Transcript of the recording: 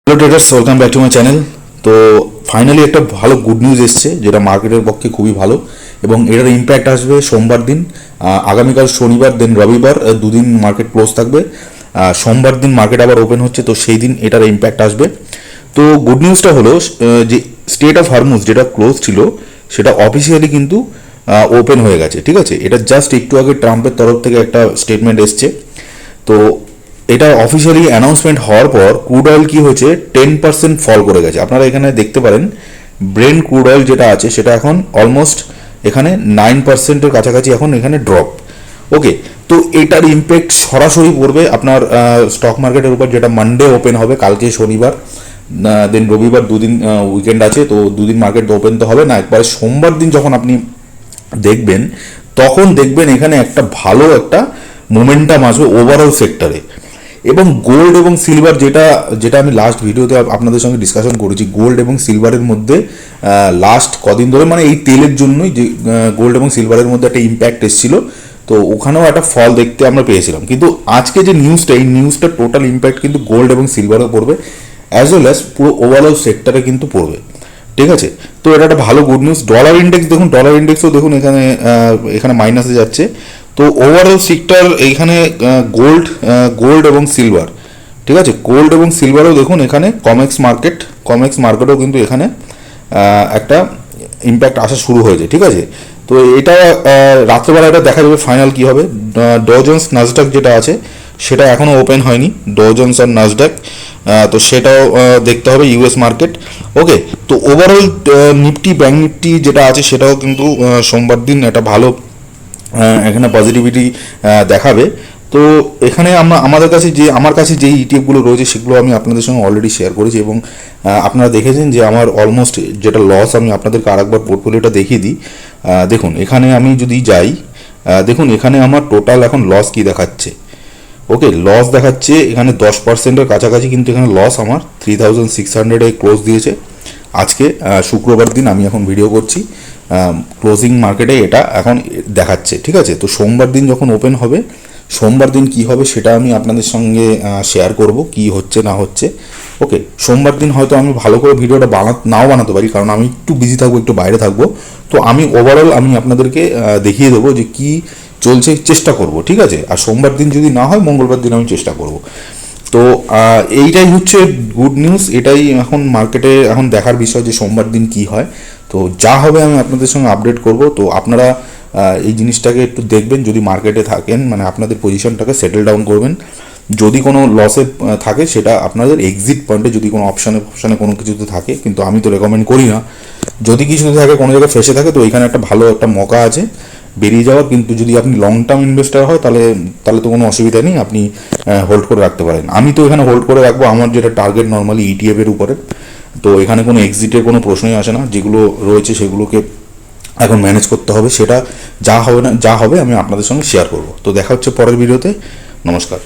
Hello traders, welcome back to my channel. তো finally একটা ভালো গুড নিউজ এসছে, যেটা মার্কেটের পক্ষে খুবই ভালো এবং এটার ইম্প্যাক্ট আসবে সোমবার দিন। আগামীকাল শনিবার, দেন রবিবার, দুদিন মার্কেট ক্লোজ থাকবে। সোমবার দিন মার্কেট আবার ওপেন হচ্ছে, তো সেই দিন এটার ইম্প্যাক্ট আসবে। তো গুড নিউজটা হলো যে স্টেট অফ হরমুজ যেটা ক্লোজ ছিল সেটা অফিসিয়ালি কিন্তু ওপেন হয়ে গেছে। ঠিক আছে, এটা জাস্ট একটু আগে ট্রাম্পের তরফ থেকে একটা স্টেটমেন্ট এসছে। তো এটা অফিসিয়ালি অ্যানাউন্সমেন্ট হওয়ার পর ক্রুড অয়েল কি হয়েছে, 10% ফল করে গেছে। আপনারা এখানে দেখতে পারেন ব্রেন্ট ক্রুড অয়েল যেটা আছে সেটা এখন অলমোস্ট এখানে 9%-এর কাছাকাছি এখন এখানে ড্রপ। ওকে, তো এটার ইম্প্যাক্ট সরাসরি পড়বে আপনার স্টক মার্কেটের উপর, যেটা মানডে ওপেন হবে, কালকে শনিবার, দেন রবিবার, দুদিন উইকেন্ড আছে, তো দুদিন মার্কেট ওপেন তো হবে না। একবারে সোমবার দিন যখন আপনি দেখবেন, তখন দেখবেন এখানে একটা ভালো একটা মোমেন্টাম আসবে ওভারঅল সেক্টরে। এবং গোল্ড এবং সিলভার, যেটা যেটা আমি লাস্ট ভিডিওতে আপনাদের সঙ্গে ডিসকাশন করেছি, গোল্ড এবং সিলভারের মধ্যে লাস্ট কদিন ধরে, মানে এই তেলের জন্যই যে গোল্ড এবং সিলভারের মধ্যে একটা ইম্প্যাক্ট এসেছিল, তো ওখানেও একটা ফল দেখতে আমরা পেয়েছিলাম। কিন্তু আজকে যে নিউজটা, এই নিউজটা টোটাল ইম্প্যাক্ট কিন্তু গোল্ড এবং সিলভারও পড়বে, অ্যাজ ওয়েল অ্যাজ পুরো ওভারঅল সেক্টরে কিন্তু পড়বে। ঠিক আছে, তো এটা একটা ভালো গুড নিউজ। ডলার ইন্ডেক্স দেখুন, ডলার ইন্ডেক্সও দেখুন এখানে এখানে মাইনাসে যাচ্ছে। তো ওভারঅল সেক্টর এইখানে গোল্ড গোল্ড এবং সিলভার, ঠিক আছে, গোল্ড এবং সিলভারও দেখুন এখানে কমেক্স মার্কেটও কিন্তু এখানে একটা ইম্প্যাক্ট আসা শুরু হয়েছে। ঠিক আছে, তো এটা রাত্রেবেলা এটা দেখা যাবে ফাইনাল কি হবে। ডও জোন্স নাসডাক যেটা আছে সেটা এখনও ওপেন হয়নি, ডও জোন্স আর নাসডাক, তো সেটাও দেখতে হবে ইউএস মার্কেট। ওকে, তো ওভারঅল নিফটি, ব্যাঙ্ক নিফটি যেটা আছে সেটাও কিন্তু সোমবার দিন একটা ভালো এখানে পজিটিভিটি দেখাবে। তো এখানে আমার কাছে যে ইটিএফগুলো রয়েছে সেগুলো আমি আপনাদের সঙ্গে অলরেডি শেয়ার করেছি এবং আপনারা দেখেছেন যে আমার অলমোস্ট যেটা লস, আমি আপনাদেরকে আরেকবার পোর্টফোলিওটা দেখিয়ে দিই। দেখুন এখানে আমি যদি যাই, দেখুন এখানে আমার টোটাল এখন লস কি দেখাচ্ছে। ওকে, লস দেখাচ্ছে এখানে 10%-এর কাছাকাছি, কিন্তু এখানে লস আমার 3600-এ ক্লোজ দিয়েছে আজকে শুক্রবার দিন আমি এখন ভিডিও করছি। ক্লোজিং মার্কেটে এটা এখন দেখাচ্ছে। ঠিক আছে, তো সোমবার দিন যখন ওপেন হবে, সোমবার দিন কি হবে সেটা আমি আপনাদের সঙ্গে শেয়ার করব, কি হচ্ছে না হচ্ছে। ওকে, সোমবার দিন হয়তো আমি ভালো করে ভিডিওটা নাও বানাতে পারি, কারণ আমি একটু বিজি থাকবো, একটু বাইরে থাকবো। তো আমি ওভারঅল আমি আপনাদেরকে দেখিয়ে দেবো যে কি চলছে, চেষ্টা করব। ঠিক আছে, আর সোমবার দিন যদি না হয় মঙ্গলবার দিন আমি চেষ্টা করব। তো এইটাই হচ্ছে গুড নিউজ। এটাই এখন মার্কেটে এখন দেখার বিষয় যে সোমবার দিন কি হয়। তো যা হবে আমি আপনাদের সঙ্গে আপডেট করব। তো আপনারা এই জিনিসটাকে একটু দেখবেন, যদি মার্কেটে থাকেন মানে আপনাদের পজিশনটাকে সেটেল ডাউন করবেন। যদি কোনো লসে থাকে সেটা আপনাদের এক্সিট পয়েন্টে, যদি কোনো অপশানে কোনো কিছুতে থাকে, কিন্তু আমি তো রেকমেন্ড করি না। যদি কিছুতে থাকে, কোনো জায়গায় ফেসে থাকে, তো এখানে একটা ভালো একটা মকা আছে বেরিয়ে যাওয়ার। কিন্তু যদি আপনি লং টার্ম ইনভেস্টার হয় তাহলে তাহলে তো কোনো অসুবিধা নেই, আপনি হোল্ড করে রাখতে পারেন। আমি তো এখানে হোল্ড করে রাখবো, আমার যেটা টার্গেট নর্মালি ইটিএফ এর উপরে। তো এখানে কোনো এক্সিটের কোনো প্রশ্নই আসে না, যেগুলো রয়েছে সেগুলোকে এখন ম্যানেজ করতে হবে। সেটা যা হবে আমি আপনাদের সঙ্গে শেয়ার করব। তো দেখা হচ্ছে পরের ভিডিওতে। নমস্কার।